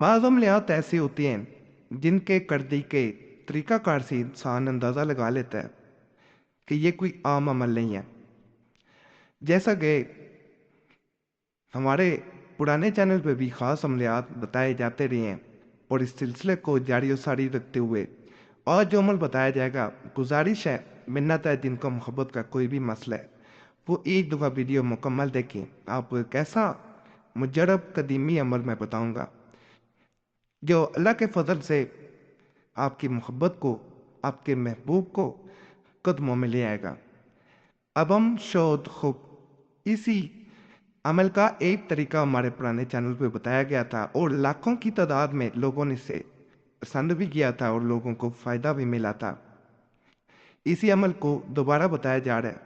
بعض अमलियात ऐसी होती हैं जिनके करने के तरीक़ाकार से इंसान अंदाज़ा लगा लेता है कि ये कोई आम अमल नहीं है। जैसा कि हमारे पुराने चैनल पे भी ख़ास अमलियात बताए जाते रहे हैं और इस सिलसिले को जारी व सारी रखते हुए और जो अमल बताया जाएगा, गुजारिश है, मिन्नत है, जिनको मोहब्बत का कोई भी मसला है वो एक दफ़ा वीडियो मुकम्मल देखें। आपको एक ऐसा मुजरब कदीमी अमल मैं बताऊंगा जो अल्लाह के फजल से आपकी मोहब्बत को, आपके महबूब को कदमों में ले आएगा। अब हम शोध खूब इसी अमल का एक तरीका हमारे पुराने चैनल पे बताया गया था और लाखों की तादाद में लोगों ने इसे पसंद भी किया था और लोगों को फ़ायदा भी मिला था। इसी अमल को दोबारा बताया जा रहा है,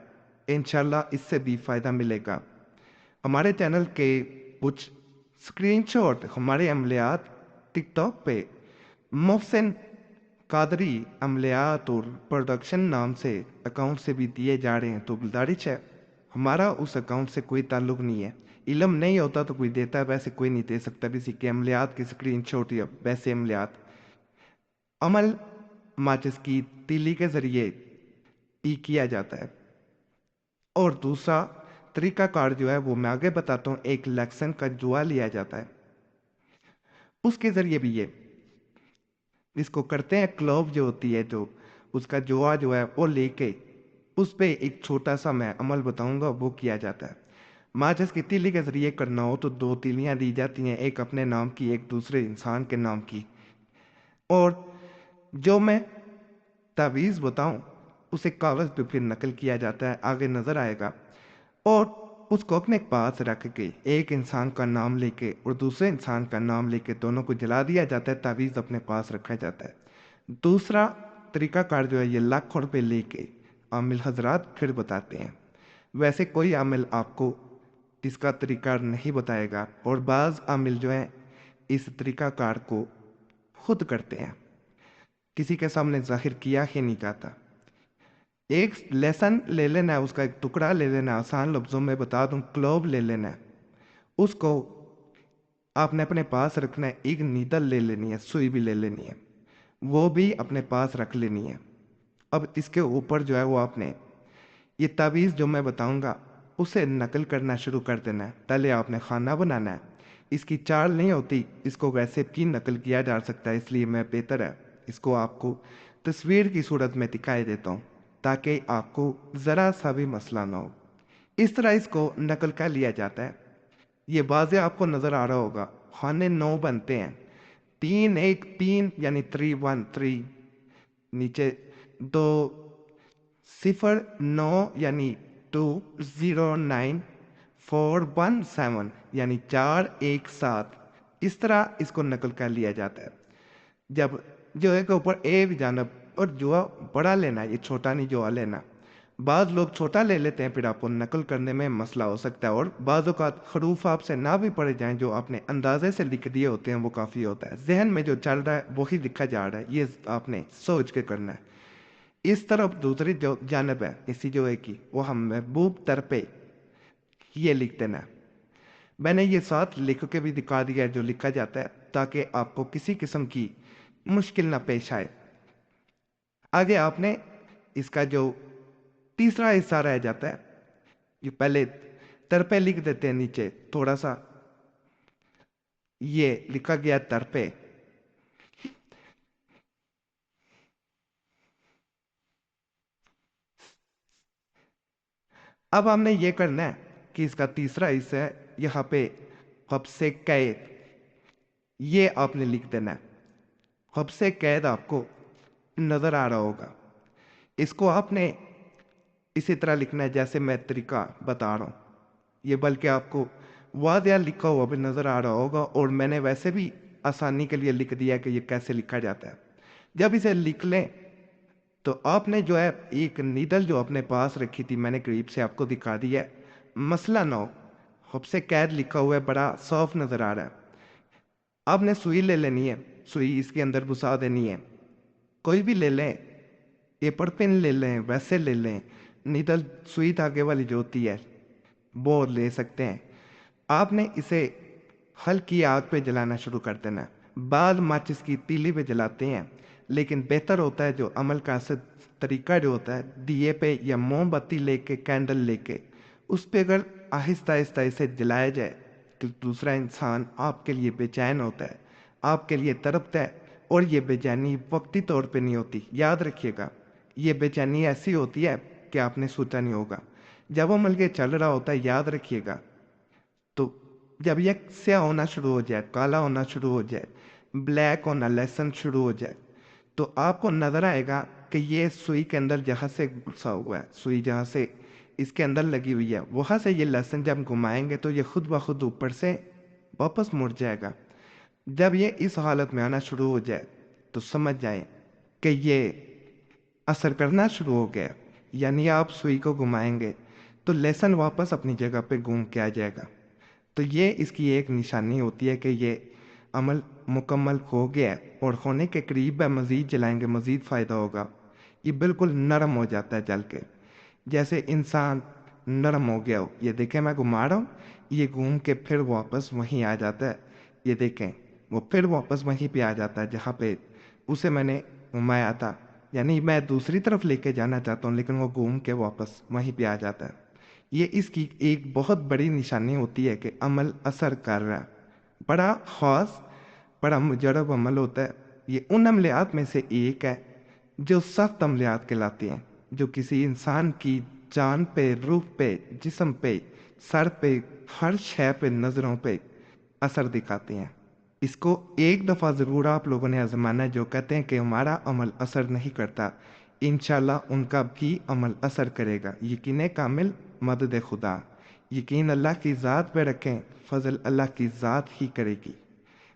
इंशाल्लाह इससे भी फ़ायदा मिलेगा। हमारे चैनल के कुछ स्क्रीनशॉट हमारे अमलियात टिकटॉक पे मोहसिन कादरी अमलियात और प्रोडक्शन नाम से अकाउंट से भी दिए जा रहे हैं, तो गुजारिश है, हमारा उस अकाउंट से कोई ताल्लुक़ नहीं है। इल्म नहीं होता तो कोई देता है, वैसे कोई नहीं दे सकता किसी के अमलियात के स्क्रीनशॉट या वैसे अमलियात। अमल माचिस की तीली के ज़रिए ही किया जाता है और दूसरा तरीक़ाकार जो है वो मैं आगे बताता हूँ। एक लहसुन का जुआ लिया जाता है, उसके ज़रिए भी ये इसको करते हैं। क्लोव जो होती है, जो उसका जुआ जो है वो लेके उस पे एक छोटा सा मैं अमल बताऊंगा, वो किया जाता है। माचिस की तीली के ज़रिए करना हो तो दो तीलियां दी जाती हैं, एक अपने नाम की, एक दूसरे इंसान के नाम की। और जो मैं तावीज़ बताऊं उसे कागज़ पे फिर नकल किया जाता है, आगे नज़र आएगा। और उसको अपने पास रख के एक इंसान का नाम लेके और दूसरे इंसान का नाम लेके दोनों को जला दिया जाता है, तावीज़ अपने पास रखा जाता है। दूसरा तरीक़ाकार जो है ये लाखों रुपये लेके आमिल हजरात फिर बताते हैं। वैसे कोई आमिल आपको इसका तरीका नहीं बताएगा और बाज़ आमिल जो हैं इस तरीक़ाकार को खुद करते हैं, किसी के सामने जाहिर किया ही नहीं जाता। एक लेसन ले लेना है, उसका एक टुकड़ा ले लेना है, आसान लफ्ज़ों में बता दूं, क्लोव ले लेना है, उसको आपने अपने पास रखना है। एक नीडल ले लेनी है, सुई भी ले लेनी है, वो भी अपने पास रख लेनी है। अब इसके ऊपर जो है वो आपने ये तावीज़ जो मैं बताऊंगा उसे नकल करना शुरू कर देना है। पहले आपने खाना बनाना है, इसकी चाल नहीं होती, इसको वैसे भी नकल किया जा सकता है, इसलिए मैं बेहतर है इसको आपको तस्वीर की सूरत में दिखाई देता हूँ ताकि आपको ज़रा सा भी मसला ना हो। इस तरह इसको नकल कर लिया जाता है। ये वाज़े आपको नज़र आ रहा होगा, खाने 9 बनते हैं, 3 1 3 यानी 3 1 3, नीचे 2 0 9 यानी 2 0 9 4 1 7 यानी 4 1 7। इस तरह इसको नकल कर लिया जाता है। जब जोए के ऊपर ए भी जानब और जुआ बड़ा लेना है, ये छोटा नहीं जुआ लेना। बाद लोग छोटा ले लेते हैं, फिर आपको नकल करने में मसला हो सकता है और बाज़ औक़ात हरूफ आपसे ना भी पढ़े जाएं, जो आपने अंदाजे से लिख दिए होते हैं वो काफ़ी होता है। जहन में जो चल रहा है वही लिखा जा रहा है, ये आपने सोच के करना है। इस तरफ दूसरी जो जानब है इसी जो है कि वो हम महबूब तर पे ये लिख देना है। मैंने ये साथ लिख के भी दिखा दिया है जो लिखा जाता है, ताकि आपको किसी किस्म की मुश्किल ना पेश आए। आगे आपने इसका जो तीसरा हिस्सा रह जाता है, ये पहले तरपे लिख देते हैं, नीचे थोड़ा सा ये लिखा गया तरपे। अब हमने ये करना है कि इसका तीसरा हिस्सा है, यहाँ पे हब्से कैद, ये आपने लिख देना है। हब्से कैद आपको नज़र आ रहा होगा, इसको आपने इसी तरह लिखना है जैसे मैं तरीका बता रहा हूँ। ये बल्कि आपको वादिया लिखा हुआ भी नज़र आ रहा होगा और मैंने वैसे भी आसानी के लिए लिख दिया कि ये कैसे लिखा जाता है। जब इसे लिख लें तो आपने जो है एक नीडल जो अपने पास रखी थी, मैंने करीब से आपको दिखा दिया है, मसला ना हो, हब्से कैद लिखा हुआ है, बड़ा सॉफ्ट नज़र आ रहा है। आपने सुई ले लेनी है, सुई इसके अंदर घुसा देनी है, कोई भी ले लें, पेपर पेन ले लें, वैसे ले लें, नीडल सुई धागे वाली जो होती है वो ले सकते हैं। आपने इसे हल्की आग पे जलाना शुरू कर देना है। بعض ماچس کی تیلی پہ جلاتے ہیں، لیکن بہتر ہوتا ہے جو عمل کا اصل طریقہ جو ہوتا ہے دیے پہ یا موم بتی لے کے، کینڈل لے کے اس پہ اگر آہستہ آہستہ اسے جلایا جائے کہ دوسرا انسان آپ کے لیے بے چین ہوتا ہے، آپ کے لیے تڑپتا ہے، اور یہ بے چینی وقتی طور پہ نہیں ہوتی. یاد رکھیے گا، یہ بے چینی ایسی ہوتی ہے کہ آپ نے سوچا نہیں ہوگا. جب وہ مل کے چل رہا ہوتا ہے، یاد رکھیے گا، تو جب یہ سیاہ ہونا شروع ہو جائے، کالا ہونا شروع ہو جائے، بلیک ہونا لیسن شروع ہو جائے، تو آپ کو نظر آئے گا کہ یہ سوئی کے اندر جہاں سے گھسا ہوا ہے، سوئی جہاں سے اس کے اندر لگی ہوئی ہے، وہاں سے یہ لیسن جب گھمائیں گے تو یہ خود بخود اوپر سے واپس مڑ جائے گا. جب یہ اس حالت میں آنا شروع ہو جائے تو سمجھ جائیں کہ یہ اثر کرنا شروع ہو گیا. یعنی آپ سوئی کو گھمائیں گے تو لیسن واپس اپنی جگہ پہ گھوم کے آ جائے گا. تو یہ اس کی ایک نشانی ہوتی ہے کہ یہ عمل مکمل ہو گیا ہے اور ہونے کے قریب ہے. مزید جلائیں گے مزید فائدہ ہوگا. یہ بالکل نرم ہو جاتا ہے جل کے، جیسے انسان نرم ہو گیا ہو. یہ دیکھیں میں گھما رہا ہوں، یہ گھوم کے پھر واپس وہیں آ جاتا ہے. یہ دیکھیں وہ پھر واپس وہیں پہ آ جاتا ہے جہاں پہ اسے میں نے گھمایا تھا. یعنی میں دوسری طرف لے کے جانا چاہتا ہوں لیکن وہ گھوم کے واپس وہیں پہ آ جاتا ہے. یہ اس کی ایک بہت بڑی نشانی ہوتی ہے کہ عمل اثر کر رہا ہے. بڑا خاص، بڑا مجرب عمل ہوتا ہے. یہ ان عملیات میں سے ایک ہے جو سخت عملیات کہلاتے ہیں، جو کسی انسان کی جان پہ، روح پہ، جسم پہ، سر پہ، ہر شے پہ، نظروں پہ اثر دکھاتے ہیں. اس کو ایک دفعہ ضرور آپ لوگوں نے آزمانا ہے. جو کہتے ہیں کہ ہمارا عمل اثر نہیں کرتا، انشاءاللہ ان کا بھی عمل اثر کرے گا. یقین کامل، مدد خدا. یقین اللہ کی ذات پہ رکھیں، فضل اللہ کی ذات ہی کرے گی.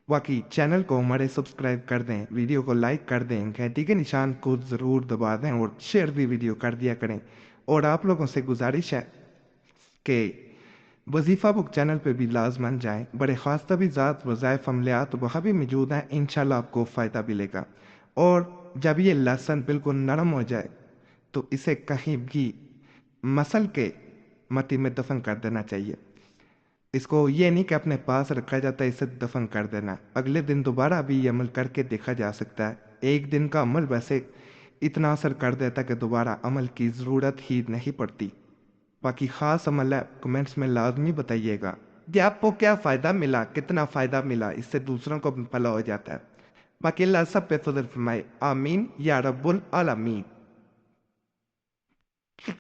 باقی چینل کو ہمارے سبسکرائب کر دیں، ویڈیو کو لائک کر دیں، گھنٹی کے نشان کو ضرور دبا دیں اور شیئر بھی ویڈیو کر دیا کریں. اور آپ لوگوں سے گزارش ہے کہ وظیفہ بک چینل پہ بھی لازماً جائیں. بڑے خاص تجویزات، وظائف، عملیات وہاں بھی موجود ہیں. انشاءاللہ آپ کو فائدہ ملے گا. اور جب یہ لہسن بالکل نرم ہو جائے تو اسے کہیں بھی مسل کے مٹی میں دفن کر دینا چاہیے. اس کو یہ نہیں کہ اپنے پاس رکھا جاتا ہے اسے دفن کر دینا. اگلے دن دوبارہ بھی یہ عمل کر کے دیکھا جا سکتا ہے. ایک دن کا عمل ویسے اتنا اثر کر دیتا کہ دوبارہ عمل کی ضرورت ہی نہیں پڑتی. باقی خاص عمل ہے، کمنٹس میں لازمی بتائیے گا کہ آپ کو کیا فائدہ ملا، کتنا فائدہ ملا، اس سے دوسروں کو بھی بھلا ہو جاتا ہے. باقی اللہ سب پہ فضل فرمائے. آمین یا رب العالمین.